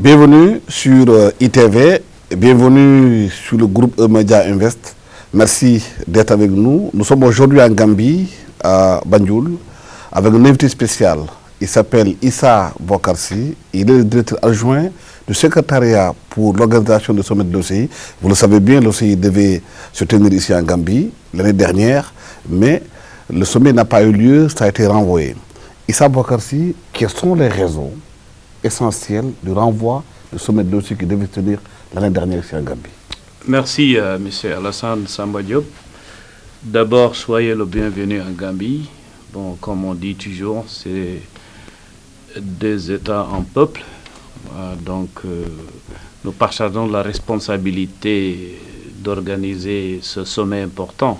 Bienvenue sur ITV, bienvenue sur le groupe E-Media Invest. Merci d'être avec nous. Nous sommes aujourd'hui en Gambie, à Banjul, avec un invité spécial. Il s'appelle Issa Bokarsi. Il est le directeur adjoint du secrétariat pour l'organisation du sommet de l'OCI. Vous le savez bien, l'OCI devait se tenir ici en Gambie l'année dernière, mais le sommet n'a pas eu lieu, ça a été renvoyé. Issa Bokarsi, quelles sont les raisons essentielles du renvoi du sommet de l'OCI qui devait se tenir l'année dernière ici en Gambie? Merci, M. Alassane Samba Diop. D'abord, soyez le bienvenu en Gambie. Bon, comme on dit toujours, c'est des États en peuple. Nous partageons la responsabilité d'organiser ce sommet important.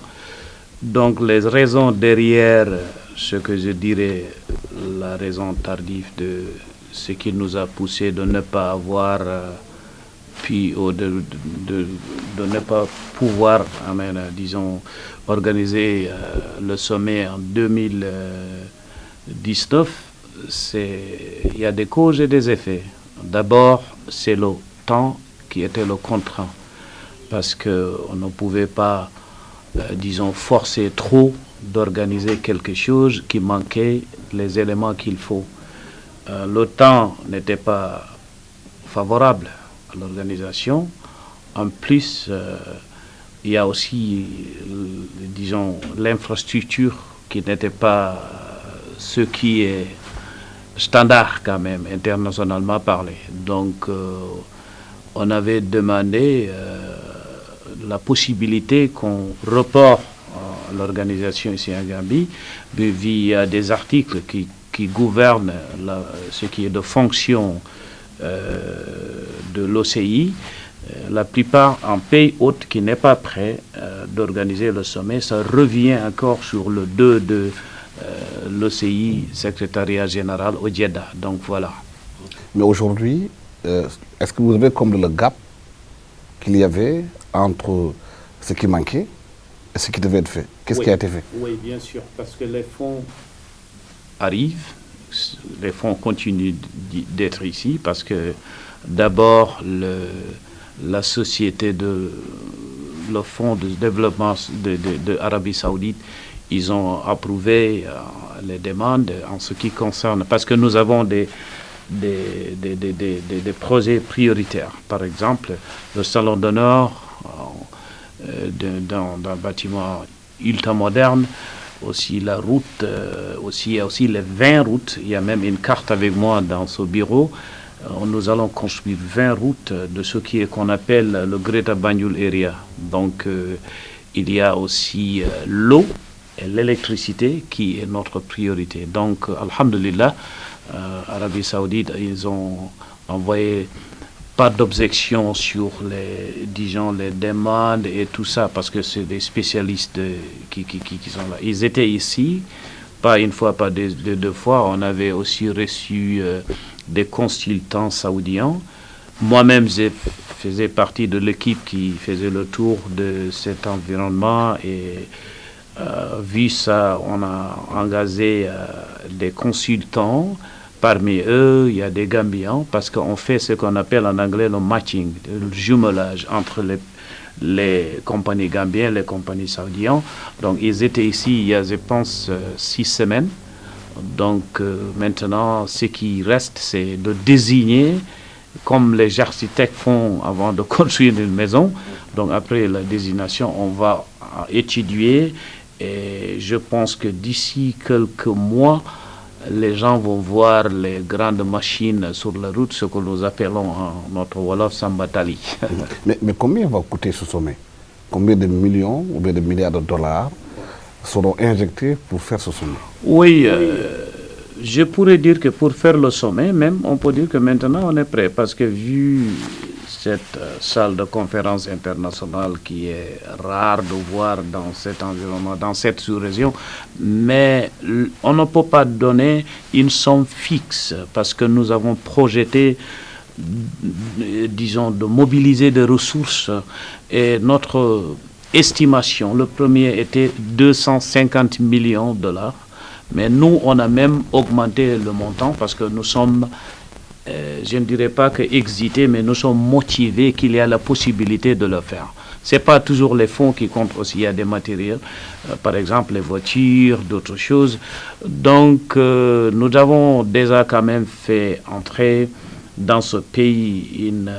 Donc, les raisons derrière ce que je dirais, la raison tardive de ce qui nous a poussé de ne pas avoir de ne pas pouvoir, organiser le sommet en 2019, il y a des causes et des effets. D'abord, c'est le temps qui était le contraint, parce qu'on ne pouvait pas, forcer trop d'organiser quelque chose qui manquait les éléments qu'il faut. Le temps n'était pas favorable à l'organisation. En plus, il y a aussi, l'infrastructure qui n'était pas ce qui est standard quand même, internationalement parlé. Donc, on avait demandé la possibilité qu'on reporte l'organisation ici en Gambie via des articles qui gouvernent ce qui est de fonction de l'OCI. La plupart en pays hôte qui n'est pas prêt d'organiser le sommet. Ça revient encore sur le dos de l'OCI, secrétariat général au Jeddah. Donc voilà. Mais aujourd'hui, est-ce que vous avez comme le gap qu'il y avait entre ce qui manquait et ce qui devait être fait? Qu'est-ce qui a été fait? Oui, bien sûr, parce que les fonds arrivent, les fonds continuent d'être ici, parce que d'abord, la société le fonds de développement de Arabie Saoudite, ils ont approuvé les demandes en ce qui concerne, parce que nous avons des projets prioritaires. Par exemple, le salon d'honneur d'un bâtiment ultra-moderne, aussi la route, il y a aussi les 20 routes. Il y a même une carte avec moi dans ce bureau. Nous allons construire 20 routes de ce qu'on appelle le Greater Banjul Area. Donc, il y a aussi l'eau et l'électricité qui est notre priorité. Donc, alhamdulillah, Arabie Saoudite, ils ont envoyé pas d'objection sur les demandes et tout ça, parce que c'est des spécialistes qui sont là. Ils étaient ici, pas une fois, pas deux fois. On avait aussi reçu des consultants saoudiens. Moi-même, je faisais partie de l'équipe qui faisait le tour de cet environnement, et vu ça, on a engagé des consultants. Parmi eux, il y a des Gambiens, parce qu'on fait ce qu'on appelle en anglais le matching, le jumelage entre les compagnies gambiennes et les compagnies saoudiennes. Donc, ils étaient ici il y a, je pense, 6 semaines. Donc, maintenant, ce qui reste, c'est de désigner, comme les architectes font avant de construire une maison. Donc, après la désignation, on va étudier, et je pense que d'ici quelques mois, les gens vont voir les grandes machines sur la route, ce que nous appelons en notre Wolof Sambatali. mais combien va coûter ce sommet? Combien de millions ou bien de milliards de dollars seront injectés pour faire ce sommet? Oui, je pourrais dire que pour faire le sommet, même, on peut dire que maintenant on est prêt, parce que vu cette salle de conférence internationale qui est rare de voir dans cet environnement, dans cette sous-région, mais on ne peut pas donner une somme fixe, parce que nous avons projeté, de mobiliser des ressources, et notre estimation, le premier était 250 millions de dollars, mais nous, on a même augmenté le montant, parce que nous sommes je ne dirais pas que exciter, mais nous sommes motivés qu'il y a la possibilité de le faire. Ce n'est pas toujours les fonds qui comptent aussi, il y a des matériels, par exemple les voitures, d'autres choses. Donc nous avons déjà quand même fait entrer dans ce pays une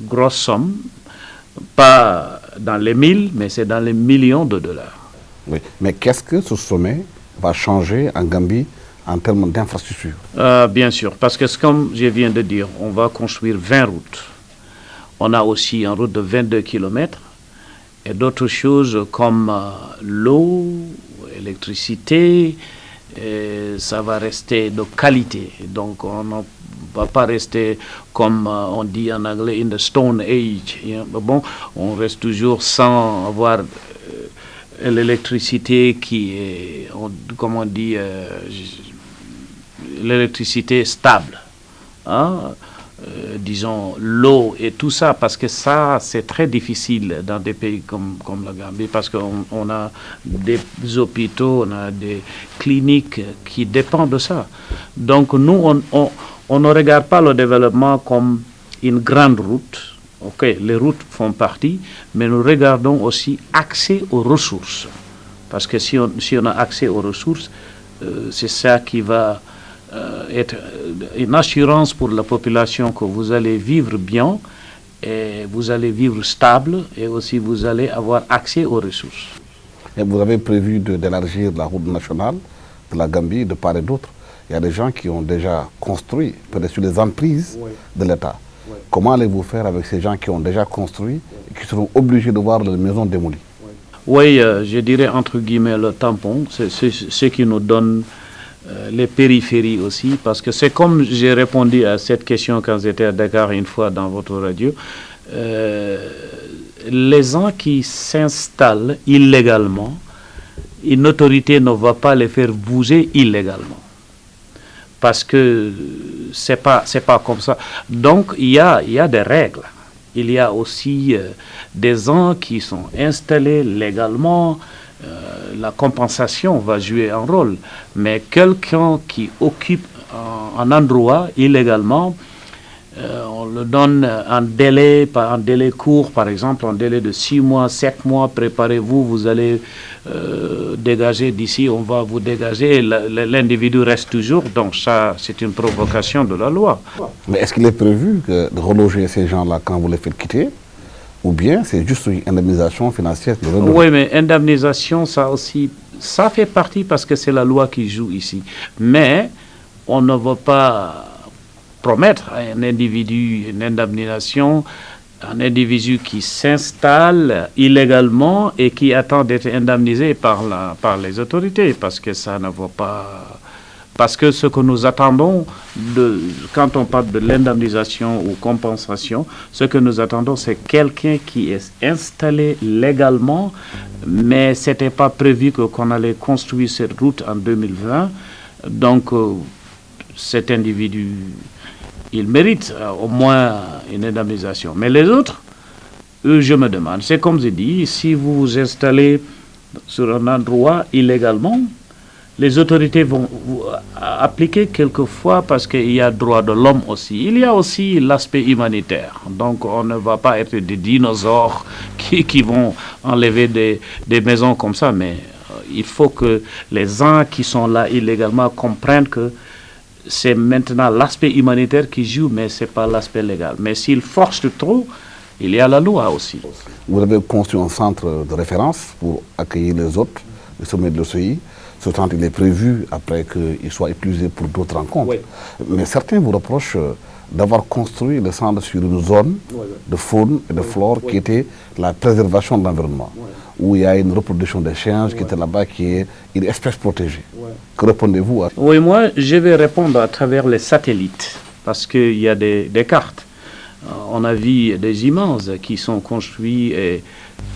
grosse somme, pas dans les 1000, mais c'est dans les millions de dollars. Oui. Mais qu'est-ce que ce sommet va changer en Gambie en termes d'infrastructure? Bien sûr, parce que comme je viens de dire, on va construire 20 routes. On a aussi une route de 22 km et d'autres choses comme l'eau, l'électricité, ça va rester de qualité. Donc on ne va pas rester comme on dit en anglais in the stone age. Bon, on reste toujours sans avoir l'électricité qui est, comme on dit, l'électricité stable. Hein? Disons l'eau et tout ça, parce que ça c'est très difficile dans des pays comme la Gambie, parce qu'on a des hôpitaux, on a des cliniques qui dépendent de ça. Donc nous on ne regarde pas le développement comme une grande route. Ok, les routes font partie, mais nous regardons aussi accès aux ressources, parce que si on a accès aux ressources, c'est ça qui va être une assurance pour la population que vous allez vivre bien et vous allez vivre stable et aussi vous allez avoir accès aux ressources. Et vous avez prévu d'élargir la route nationale de la Gambie de part et d'autre. Il y a des gens qui ont déjà construit, peut-être sur les emprises de l'État. Comment allez-vous faire avec ces gens qui ont déjà construit et qui seront obligés de voir leurs maisons démolies? Oui, je dirais entre guillemets le tampon, c'est ce qui nous donne les périphéries aussi, parce que c'est comme j'ai répondu à cette question quand j'étais à Dakar une fois dans votre radio, les gens qui s'installent illégalement, une autorité ne va pas les faire bouger illégalement, parce que c'est pas comme ça. Donc il y a des règles. Il y a aussi des gens qui sont installés légalement. La compensation va jouer un rôle, mais quelqu'un qui occupe un endroit illégalement, on le donne un délai court, par exemple un délai de 6 mois, 7 mois, préparez-vous, vous allez dégager d'ici, on va vous dégager, l'individu reste toujours, donc ça c'est une provocation de la loi. Mais est-ce qu'il est prévu de reloger ces gens-là quand vous les faites quitter? Ou bien c'est juste une indemnisation financière? Oui, mais indemnisation, ça aussi, ça fait partie parce que c'est la loi qui joue ici. Mais on ne va pas promettre à un individu une indemnisation, un individu qui s'installe illégalement et qui attend d'être indemnisé par les autorités, parce que ça ne va pas... Parce que ce que nous attendons, quand on parle de l'indemnisation ou compensation, ce que nous attendons, c'est quelqu'un qui est installé légalement, mais ce n'était pas prévu qu'on allait construire cette route en 2020. Donc, cet individu, il mérite au moins une indemnisation. Mais les autres, eux, je me demande, c'est comme je dis, si vous vous installez sur un endroit illégalement, les autorités vont vous appliquer quelquefois parce qu'il y a droit de l'homme aussi. Il y a aussi l'aspect humanitaire. Donc on ne va pas être des dinosaures qui vont enlever des maisons comme ça. Mais il faut que les gens qui sont là illégalement comprennent que c'est maintenant l'aspect humanitaire qui joue, mais ce n'est pas l'aspect légal. Mais s'ils forcent trop, il y a la loi aussi. Vous avez construit un centre de référence pour accueillir les autres, le sommet de l'OCI. Ce centre, il est prévu après qu'il soit utilisé pour d'autres rencontres. Oui. Mais certains vous reprochent d'avoir construit le centre sur une zone de faune et de flore qui était la préservation de l'environnement, où il y a une reproduction des chiens qui était là-bas, qui est une espèce protégée. Que répondez-vous à... Oui, moi, je vais répondre à travers les satellites, parce qu'il y a des cartes. On a vu des images qui sont construites et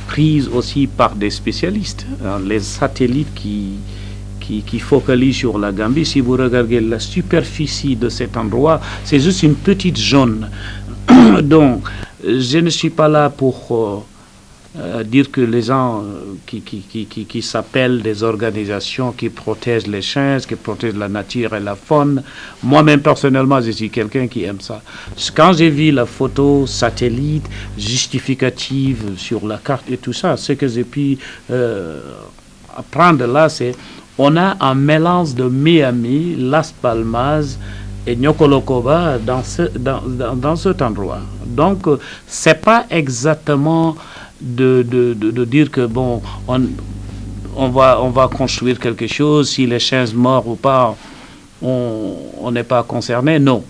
prises aussi par des spécialistes. Les satellites qui focalise sur la Gambie. Si vous regardez la superficie de cet endroit, c'est juste une petite zone. Donc, je ne suis pas là pour dire que les gens qui s'appellent des organisations qui protègent les chiens, qui protègent la nature et la faune, moi-même personnellement, je suis quelqu'un qui aime ça. Quand j'ai vu la photo satellite justificative sur la carte et tout ça, ce que j'ai pu apprendre là, c'est on a un mélange de Miami, Las Palmas et Nyokolokoba dans cet endroit. Donc, c'est pas exactement de dire que bon, on va construire quelque chose, si les chiens morts ou pas, on n'est pas concerné. Non.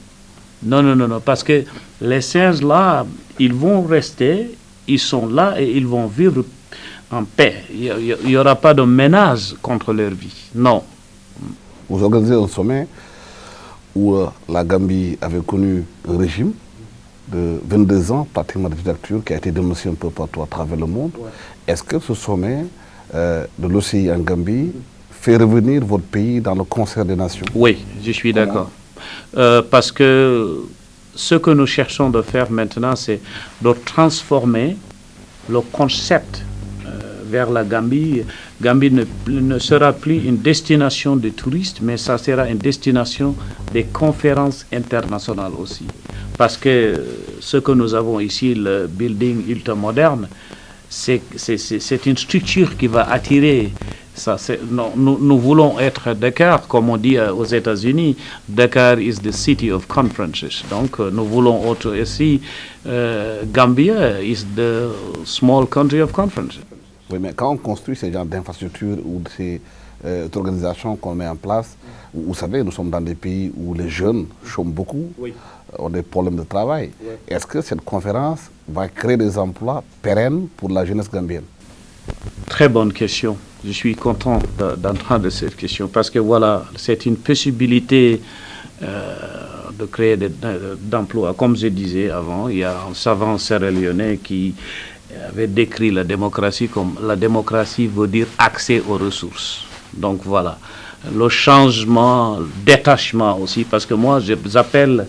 Non, parce que les singes là, ils vont rester, ils sont là et ils vont vivre en paix. Il n'y aura pas de menace contre leur vie. Non. Vous organisez un sommet où la Gambie avait connu un régime de 22 ans, pratiquement de dictature, qui a été dénoncé un peu partout à travers le monde. Ouais. Est-ce que ce sommet de l'OCI en Gambie fait revenir votre pays dans le concert des nations? Oui, je suis d'accord. Parce que ce que nous cherchons de faire maintenant, c'est de transformer le concept vers la Gambie. Gambie ne sera plus une destination de touristes, mais ça sera une destination des conférences internationales aussi. Parce que ce que nous avons ici, le building ultramoderne, c'est une structure qui va attirer. Ça, nous voulons être Dakar, comme on dit aux États-Unis. Dakar is the city of conferences. Donc, nous voulons être ici. Gambia is the small country of conferences. Oui, mais quand on construit ces genres d'infrastructures ou ces organisations qu'on met en place, vous savez, nous sommes dans des pays où les jeunes chôment beaucoup, oui. Ont des problèmes de travail. Oui. Est-ce que cette conférence va créer des emplois pérennes pour la jeunesse gambienne? Très bonne question. Je suis content d'entendre cette question parce que voilà, c'est une possibilité de créer d'emplois. Comme je disais avant, il y a un savant sierra-léonais qui avait décrit la démocratie comme la démocratie veut dire accès aux ressources. Donc voilà, le changement, détachement aussi, parce que moi j'appelle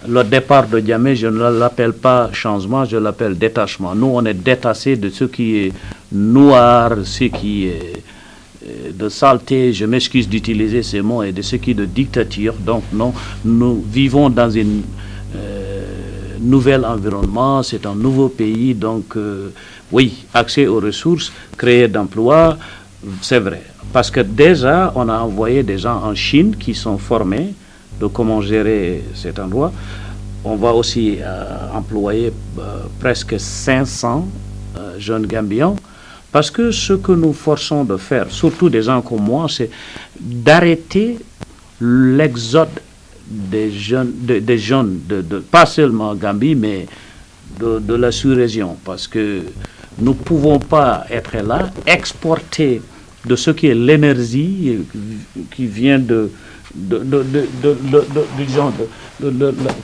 le départ de Djamé, je ne l'appelle pas changement, je l'appelle détachement. Nous, on est détaché de ce qui est noir, ce qui est de saleté, je m'excuse d'utiliser ces mots, et de ce qui est de dictature. Donc non, nous vivons dans un nouvel environnement, c'est un nouveau pays, donc oui, accès aux ressources, créer d'emplois, c'est vrai. Parce que déjà, on a envoyé des gens en Chine qui sont formés de comment gérer cet endroit. On va aussi employer presque 500 jeunes Gambiens, parce que ce que nous forçons de faire, surtout des gens comme moi, c'est d'arrêter l'exode des jeunes, pas seulement Gambie, mais de la sous-région, parce que nous ne pouvons pas être là, exporter de ce qui est l'énergie qui vient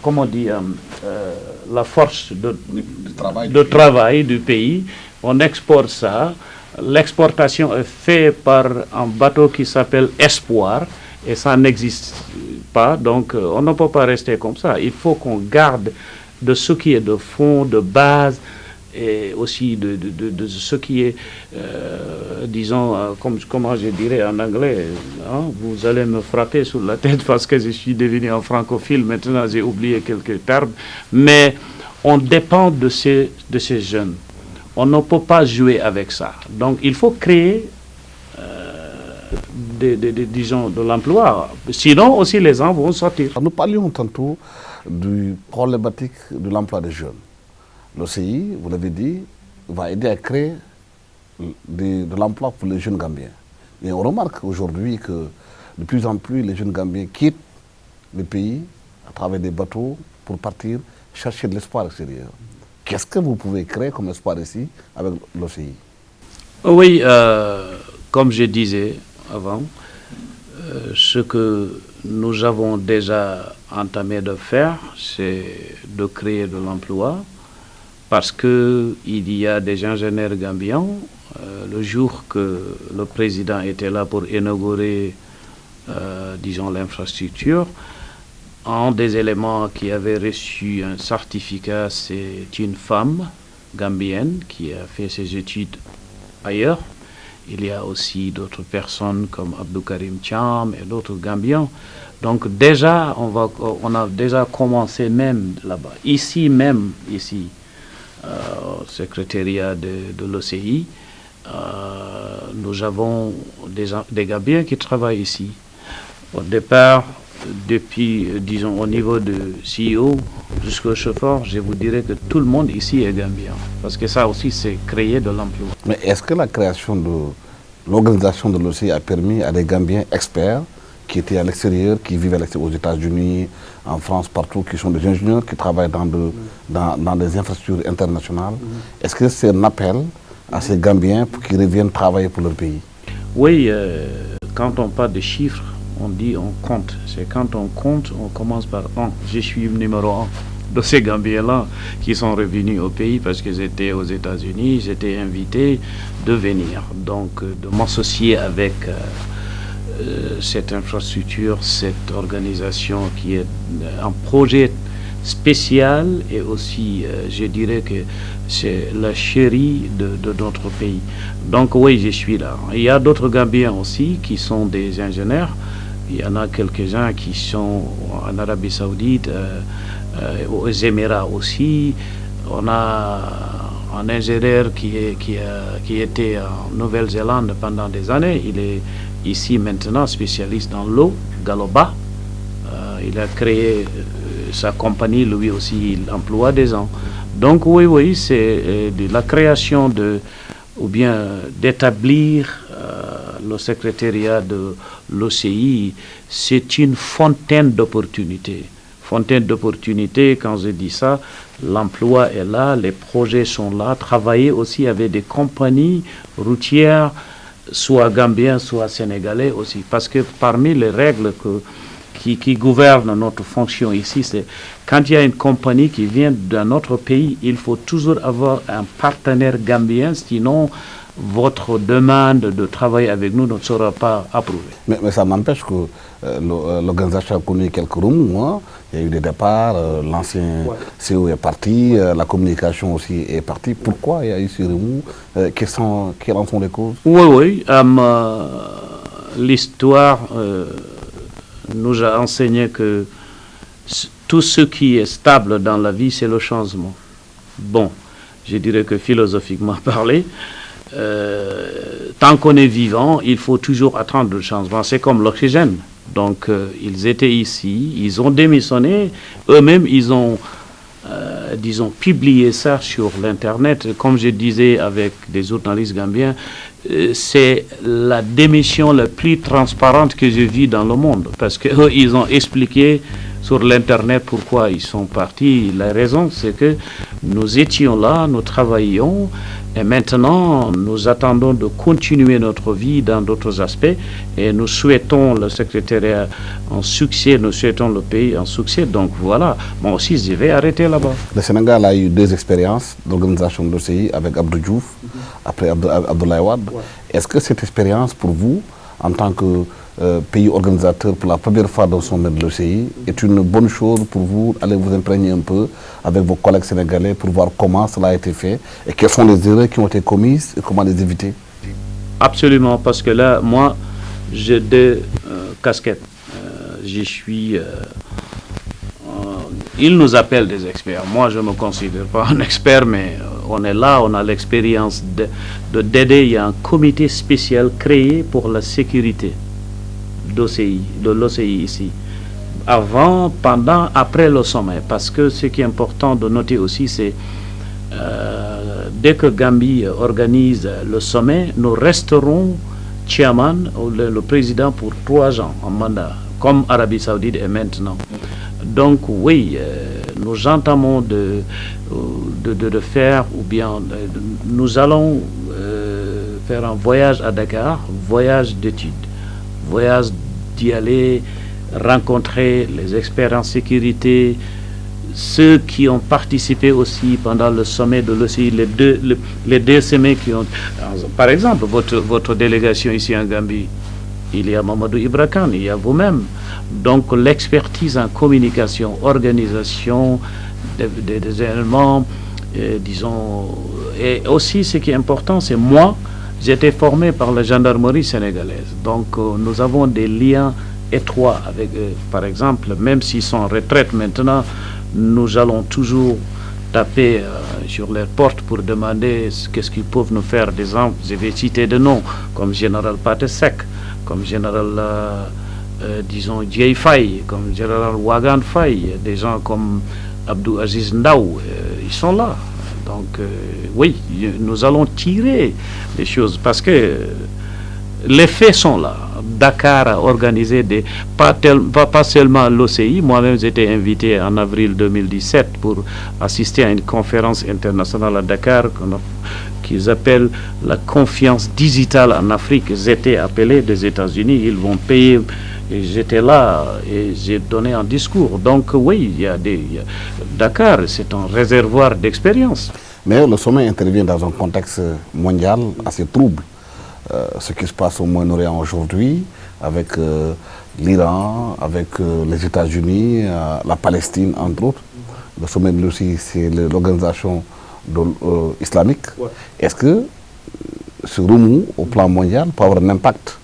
comment on dit, la force de travail du pays. On exporte ça. L'exportation est faite par un bateau qui s'appelle Espoir et ça n'existe pas. Donc on ne peut pas rester comme ça. Il faut qu'on garde de ce qui est de fond, de base, et aussi de ce qui est, disons, comment je dirais en anglais, hein, vous allez me frapper sur la tête parce que je suis devenu un francophile, maintenant j'ai oublié quelques termes, mais on dépend de ces jeunes. On ne peut pas jouer avec ça. Donc il faut créer, disons, de l'emploi. Sinon aussi les gens vont sortir. Nous parlions tantôt du problématique de l'emploi des jeunes. L'OCI, vous l'avez dit, va aider à créer de l'emploi pour les jeunes Gambiens. Et on remarque aujourd'hui que de plus en plus les jeunes Gambiens quittent le pays à travers des bateaux pour partir chercher de l'espoir extérieur. Qu'est-ce que vous pouvez créer comme espoir ici avec l'OCI? Oui, comme je disais avant, ce que nous avons déjà entamé de faire, c'est de créer de l'emploi. Parce qu'il y a des ingénieurs gambiens, le jour que le président était là pour inaugurer, disons, l'infrastructure, un des éléments qui avait reçu un certificat, c'est une femme gambienne qui a fait ses études ailleurs. Il y a aussi d'autres personnes comme Abdou Karim Cham et d'autres Gambiens. Donc déjà, on a déjà commencé même là-bas. Ici, au secrétariat de l'OCI, nous avons des Gambiens qui travaillent ici. Au départ, depuis, disons, au niveau de CEO jusqu'au chauffeur, je vous dirais que tout le monde ici est Gambien. Parce que ça aussi, c'est créer de l'emploi. Mais est-ce que la création de l'organisation de l'OCI a permis à des Gambiens experts qui étaient à l'extérieur, qui vivent aux États-Unis, en France, partout, qui sont des ingénieurs, qui travaillent dans des infrastructures internationales, est-ce que c'est un appel à ces Gambiens pour qu'ils reviennent travailler pour leur pays? Oui, quand on parle de chiffres, on dit on compte. C'est quand on compte, on commence par 1. Je suis numéro 1 de ces Gambiens-là qui sont revenus au pays parce qu'ils étaient aux États-Unis, j'étais invité de venir. Donc, de m'associer avec cette infrastructure, cette organisation qui est un projet spécial et aussi, je dirais que c'est la chérie de notre pays. Donc, oui, je suis là. Il y a d'autres Gambiens aussi qui sont des ingénieurs. Il y en a quelques-uns qui sont en Arabie Saoudite, aux Émirats aussi. On a un ingénieur qui était en Nouvelle-Zélande pendant des années. Il est ici maintenant spécialiste dans l'eau, Galoba. Il a créé sa compagnie, lui aussi, il emploie des gens. Donc oui, c'est de la création ou bien d'établir le secrétariat de l'OCI, c'est une fontaine d'opportunités. Fontaine d'opportunités, quand je dis ça, l'emploi est là, les projets sont là, travailler aussi avec des compagnies routières, soit gambiens, soit sénégalais aussi. Parce que parmi les règles qui gouvernent notre fonction ici, c'est quand il y a une compagnie qui vient d'un autre pays, il faut toujours avoir un partenaire gambien, sinon votre demande de travailler avec nous ne sera pas approuvée. Mais ça n'empêche que l'organisation a connu quelques remous. Il y a eu des départs, l'ancien CEO est parti, la communication aussi est partie. Pourquoi il y a eu ces remous? Quelles en sont les causes? Oui. L'histoire nous a enseigné que tout ce qui est stable dans la vie, c'est le changement. Bon, je dirais que philosophiquement parlé, tant qu'on est vivant, il faut toujours attendre le changement. C'est comme l'oxygène. Donc, ils étaient ici, ils ont démissionné. Eux-mêmes, ils ont, disons, publié ça sur l'Internet. Comme je disais avec des journalistes gambiens, c'est la démission la plus transparente que j'ai vue dans le monde. Parce qu'eux, ils ont expliqué sur l'Internet pourquoi ils sont partis. La raison, c'est que nous étions là, nous travaillions, et maintenant, nous attendons de continuer notre vie dans d'autres aspects, et nous souhaitons le secrétariat en succès, nous souhaitons le pays en succès. Donc voilà, moi aussi, je vais arrêter là-bas. Le Sénégal a eu 2 expériences d'organisation de l'OCI avec Abdou Diouf, après Abdoulaye Wade. Ouais. Est-ce que cette expérience, pour vous, en tant que pays organisateur pour la première fois dans son sommet de l'OCI, est une bonne chose pour vous? Allez vous imprégner un peu avec vos collègues sénégalais pour voir comment cela a été fait et quelles sont les erreurs qui ont été commises et comment les éviter? Absolument, parce que là, moi, j'ai 2 casquettes. Je suis... ils nous appellent des experts. Moi, je ne me considère pas un expert, mais on est là, on a l'expérience d'aider. Il y a un comité spécial créé pour la sécurité de l'OCI ici, avant, pendant, après le sommet. Parce que ce qui est important de noter aussi, c'est dès que Gambie organise le sommet, nous resterons chairman, le président, pour 3 ans en mandat, comme Arabie Saoudite est maintenant. Donc oui, nous entamons de faire, ou bien nous allons faire un voyage à Dakar, voyage d'études, voyage d'y aller rencontrer les experts en sécurité, ceux qui ont participé aussi pendant le sommet de l'OCI, les 2 sommets qui ont... Par exemple, votre délégation ici en Gambie, il y a Mamadou Ibra Kane, il y a vous-même. Donc l'expertise en communication, organisation des événements, disons, et aussi ce qui est important, c'est moi, j'étais formé par la gendarmerie sénégalaise. Donc nous avons des liens étroits avec eux. Par exemple, même s'ils sont en retraite maintenant, nous allons toujours taper sur leurs portes pour demander qu'est-ce qu'ils peuvent nous faire. Des gens, je vais citer des noms, comme Général Patesek, comme Général, disons, Djei Faye, comme Général Wagan Faye, des gens comme Abdou Aziz Ndaw, ils sont là. Donc, oui, nous allons tirer des choses parce que les faits sont là. Dakar a organisé pas seulement l'OCI. Moi-même, j'étais invité en avril 2017 pour assister à une conférence internationale à Dakar qu'ils appellent la confiance digitale en Afrique. J'étais appelé des États-Unis. Ils vont payer. Et j'étais là et j'ai donné un discours. Donc oui, Dakar, c'est un réservoir d'expérience. Mais le sommet intervient dans un contexte mondial assez trouble. Ce qui se passe au Moyen-Orient aujourd'hui, avec l'Iran, avec les États-Unis, la Palestine, entre autres. Le sommet de l'OCI, c'est l'organisation islamique. Ouais. Est-ce que ce remous au plan mondial peut avoir un impact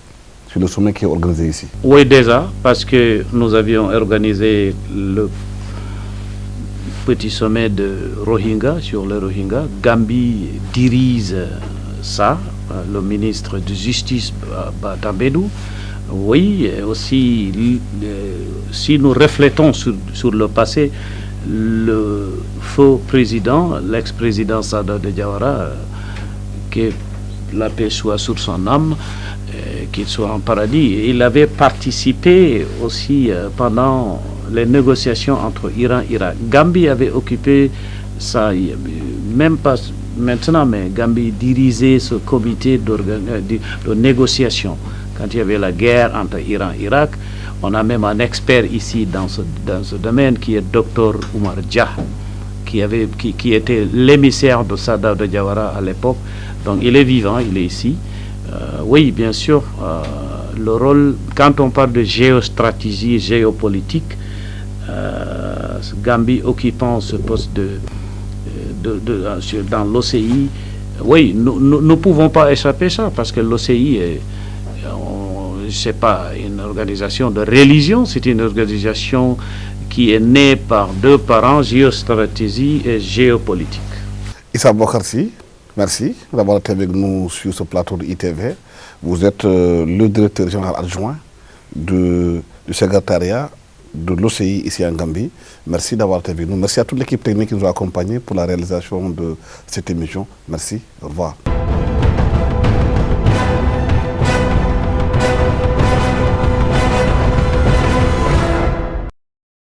sur le sommet qui est organisé ici? Oui, déjà, parce que nous avions organisé le petit sommet de Rohingya, sur le Rohingya. Gambie dirige ça, le ministre de Justice, Batambedou. Oui, aussi, si nous reflétons sur le passé, le faux président, l'ex-président Sada de Jawara, que la paix soit sur son âme, qu'il soit en paradis. Il avait participé aussi pendant les négociations entre Iran et Irak. Gambie avait occupé ça, même pas maintenant, mais Gambie dirigeait ce comité de négociation. Quand il y avait la guerre entre Iran et Irak, on a même un expert ici dans ce domaine qui est Dr Oumar Dia, qui était l'émissaire de Sada de Jawara à l'époque. Donc il est vivant, il est ici. Oui, bien sûr, le rôle, quand on parle de géostratégie, géopolitique, Gambie occupant ce poste dans l'OCI, oui, nous ne pouvons pas échapper à ça, parce que l'OCI est, c'est pas une organisation de religion, c'est une organisation qui est née par deux parents, géostratégie et géopolitique. Issa Bokarsi, merci d'avoir été avec nous sur ce plateau de ITV. Vous êtes le directeur général adjoint du secrétariat de l'OCI ici en Gambie. Merci d'avoir été avec nous. Merci à toute l'équipe technique qui nous a accompagnés pour la réalisation de cette émission. Merci. Au revoir.